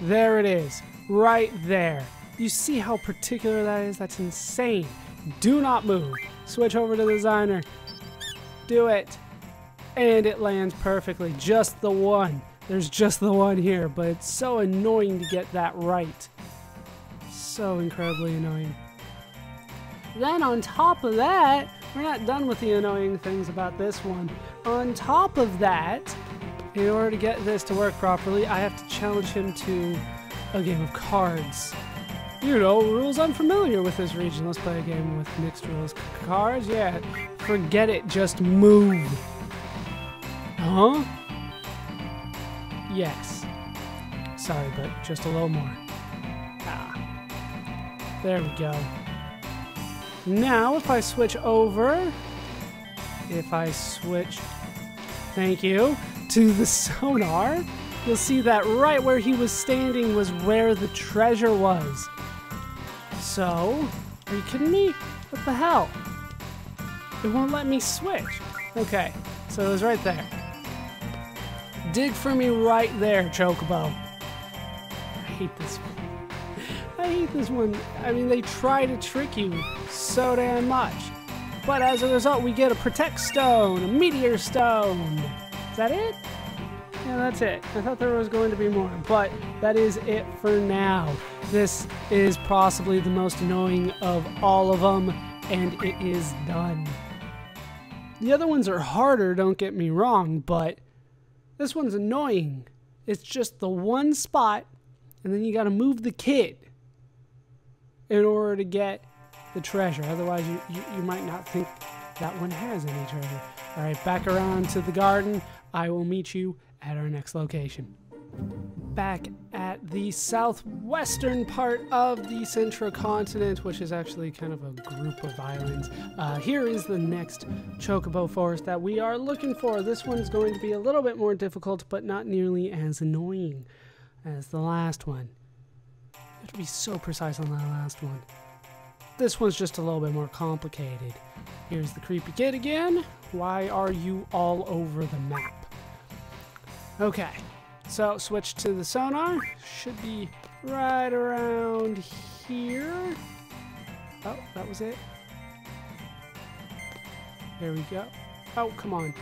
There it is, right there. You see how particular that is? That's insane. Do not move. Switch over to the designer. Do it. And it lands perfectly. Just the one. There's just the one here, but it's so annoying to get that right. So incredibly annoying. Then on top of that, we're not done with the annoying things about this one. On top of that, in order to get this to work properly, I have to challenge him to a game of cards. You know, rules I'm familiar with this region. Let's play a game with mixed rules. Cards? Yeah. Forget it. Just move. Huh? Yes. Sorry, but just a little more. Ah. There we go. Now, if I switch over... Thank you. To the sonar, you'll see that right where he was standing was where the treasure was. So, are you kidding me? What the hell? It won't let me switch. Okay, so it was right there. Dig for me right there, Chocobo. I hate this one. I hate this one. I mean, they try to trick you so damn much. But as a result, we get a Protect Stone, a Meteor Stone. Is that it? Yeah, that's it. I thought there was going to be more, but that is it for now. This is possibly the most annoying of all of them, and it is done. The other ones are harder, don't get me wrong, but this one's annoying. It's just the one spot, and then you gotta move the kid in order to get the treasure. Otherwise, you might not think that one has any treasure. All right, back around to the garden. I will meet you at our next location. Back at the southwestern part of the Central Continent, which is actually kind of a group of islands. Here is the next Chocobo forest that we are looking for. This one's going to be a little bit more difficult, but not nearly as annoying as the last one. You have to be so precise on that last one. This one's just a little bit more complicated. Here's the creepy kid again. Why are you all over the map? Okay, so switch to the sonar. Should be right around here. Oh, that was it. There we go. Oh, come on.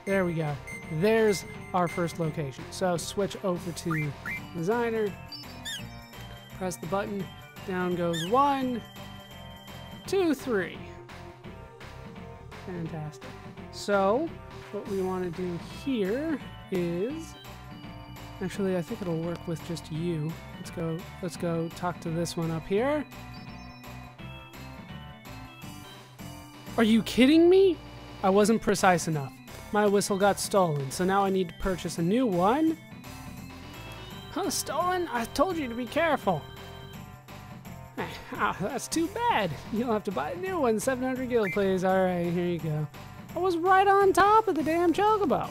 There we go. There's our first location. So switch over to designer. Press the button. Down goes 1, 2, 3. Fantastic. So what we want to do here is, actually I think it'll work with just you. Let's go talk to this one up here. Are you kidding me? I wasn't precise enough. My whistle got stolen, so now I need to purchase a new one. Huh, stolen? I told you to be careful. Ah, that's too bad. You'll have to buy a new one. 700 gil, please. All right, here you go. I was right on top of the damn Chocobo.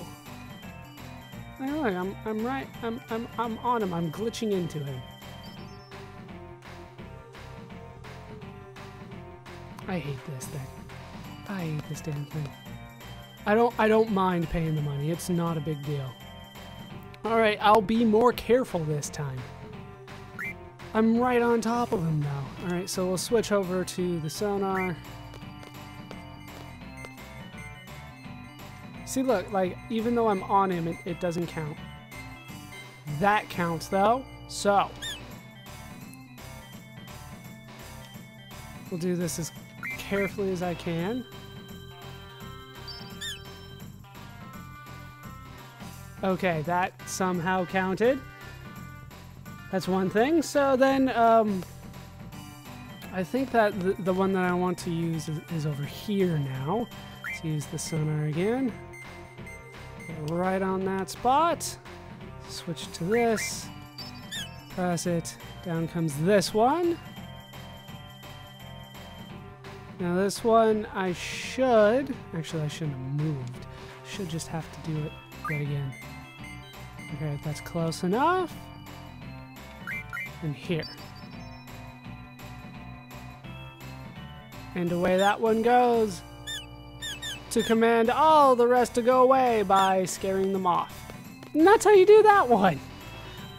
Hey, look, I'm right. I'm on him. I'm glitching into him. I hate this thing. I hate this damn thing. I don't mind paying the money. It's not a big deal. All right, I'll be more careful this time. I'm right on top of him now. All right, so we'll switch over to the sonar. See, look, like, even though I'm on him, it doesn't count. That counts, though. So, we'll do this as carefully as I can. Okay, that somehow counted. That's one thing. So then, I think that the one that I want to use is over here now. Let's use the sonar again. Get right on that spot. Switch to this. Press it. Down comes this one. Now this one I should... Actually, I shouldn't have moved. Should just have to do it yet again. Okay, that's close enough. And here. And away that one goes. To command all the rest to go away by scaring them off. And that's how you do that one.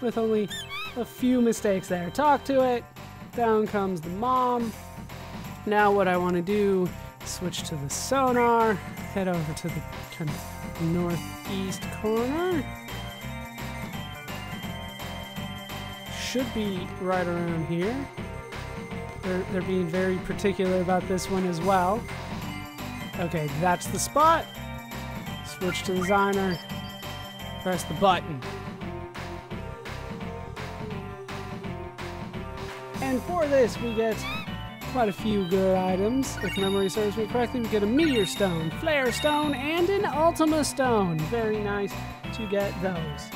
With only a few mistakes there. Talk to it. Down comes the mom. Now what I want to do is switch to the sonar. Head over to the kind of northeast corner. Should be right around here. They're being very particular about this one as well. Okay, that's the spot. Switch to designer. Press the button. And for this, we get quite a few good items. If memory serves me correctly, we get a meteor stone, flare stone, and an ultima stone. Very nice to get those.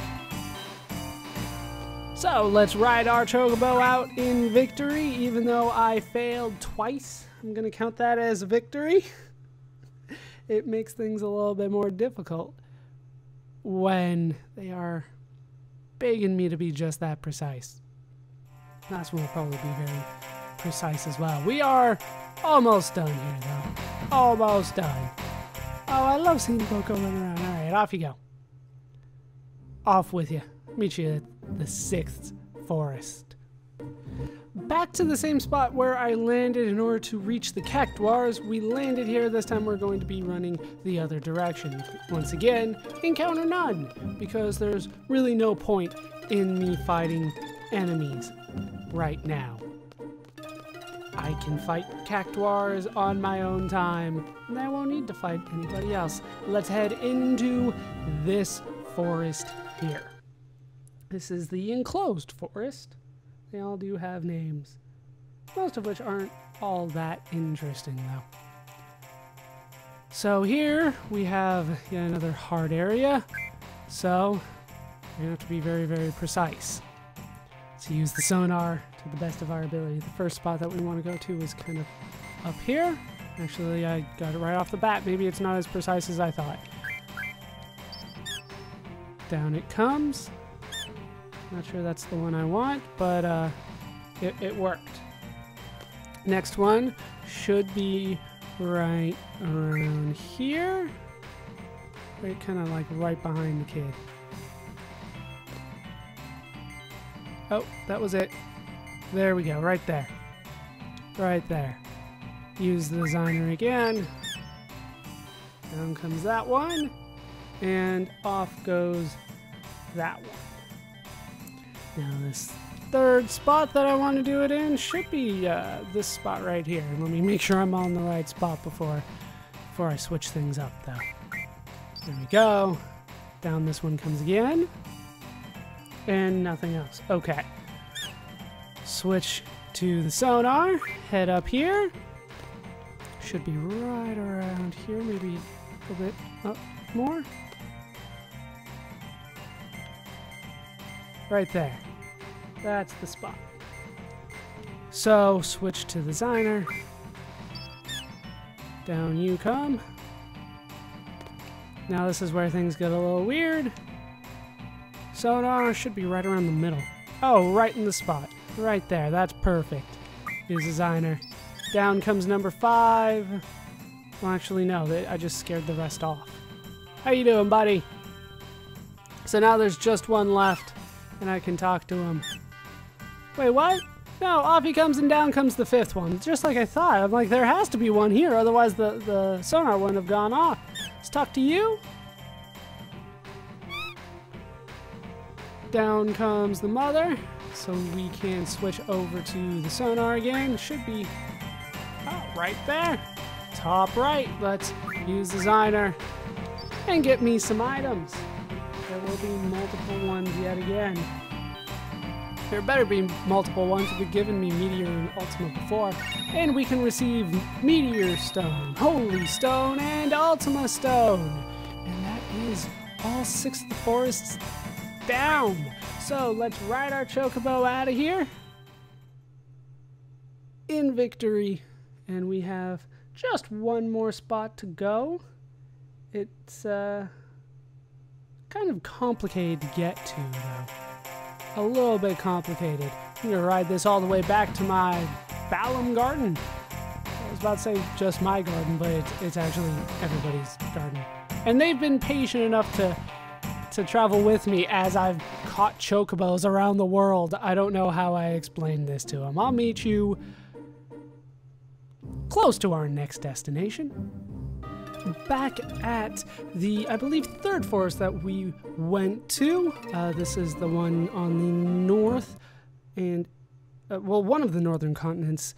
So let's ride our chocobo out in victory. Even though I failed twice, I'm gonna count that as a victory. It makes things a little bit more difficult when they are begging me to be just that precise. Last one will probably be very precise as well. We are almost done here, though. Almost done. Oh, I love seeing Boko run around. All right, off you go. Off with you. Meet you at the 6th forest. Back to the same spot where I landed in order to reach the cactuars. We landed here. This time we're going to be running the other direction. Once again, encounter none, because there's really no point in me fighting enemies right now. I can fight cactuars on my own time, and I won't need to fight anybody else. Let's head into this forest here. This is the enclosed forest. They all do have names, most of which aren't all that interesting though. So here we have yet another hard area, so we have to be very, very precise. To use the sonar to the best of our ability. The first spot that we want to go to is kind of up here. Actually, I got it right off the bat. Maybe it's not as precise as I thought. Down it comes. Not sure that's the one I want, but it worked. Next one should be right around here. Right, kind of like right behind the kid. Oh, that was it. There we go, right there. Right there. Use the designer again. Down comes that one. And off goes that one. Now this third spot that I want to do it in should be this spot right here. Let me make sure I'm on the right spot before I switch things up though. There we go. Down this one comes again. And nothing else. Okay. Switch to the sonar. Head up here. Should be right around here. Maybe a little bit up more. Right there. That's the spot. So switch to the designer. Down you come. Now this is where things get a little weird. Sonar should be right around the middle. Oh, right in the spot. Right there. That's perfect. Use designer. Down comes number 5. Well, actually, no. I just scared the rest off. How you doing, buddy? So now there's just one left, and I can talk to him. Wait, what? No, off he comes and down comes the 5th one. Just like I thought. I'm like, there has to be one here, otherwise the sonar wouldn't have gone off. Let's talk to you. Down comes the mother, so we can switch over to the sonar again. Should be right there. Top right. Let's use designer and get me some items. There will be multiple ones yet again. There better be multiple ones. You've given me Meteor and Ultima before. And we can receive Meteor Stone, Holy Stone, and Ultima Stone. And that is all 6 of the forests down. So let's ride our chocobo out of here in victory. And we have just one more spot to go. It's kind of complicated to get to, though. A little bit complicated. I'm gonna ride this all the way back to my Balam Garden. That was was about to say just my garden, but it's actually everybody's garden. And they've been patient enough to travel with me as I've caught chocobos around the world. I don't know how I explained this to them. I'll meet you close to our next destination. Back at the, I believe, third forest that we went to. This is the one on the north and, well, one of the northern continents,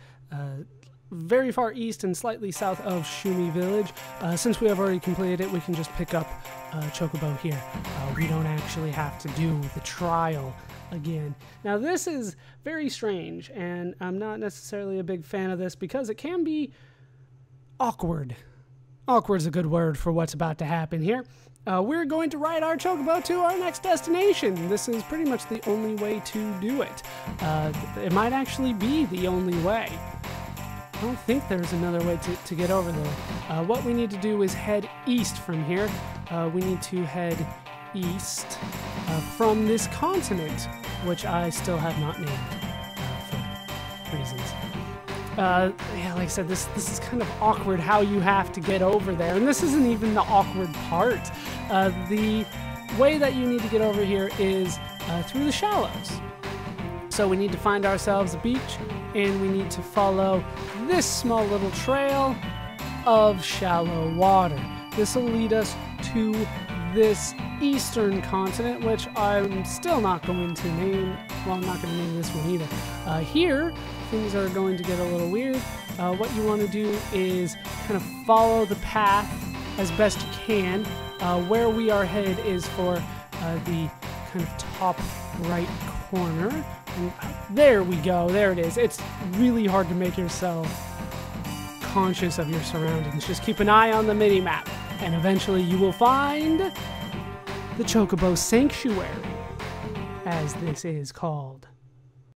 very far east and slightly south of Shumi Village. Since we have already completed it, we can just pick up Chocobo here. We don't actually have to do the trial again. Now this is very strange, and I'm not necessarily a big fan of this because it can be awkward. Awkward is a good word for what's about to happen here. We're going to ride our Chocobo to our next destination. This is pretty much the only way to do it. It might actually be the only way. I don't think there's another way to get over there. What we need to do is head east from here. We need to head east from this continent, which I still have not named for reasons. Yeah, like I said, this is kind of awkward how you have to get over there, and this isn't even the awkward part. The way that you need to get over here is through the shallows. So we need to find ourselves a beach, and we need to follow this small little trail of shallow water. This will lead us to this eastern continent, which I'm still not going to name. Well, I'm not going to name this one either. Here, things are going to get a little weird. What you want to do is kind of follow the path as best you can. Where we are headed is for the kind of top right corner. And there we go. There it is. It's really hard to make yourself conscious of your surroundings. Just keep an eye on the mini-map, and eventually you will find the Chocobo Sanctuary, as this is called.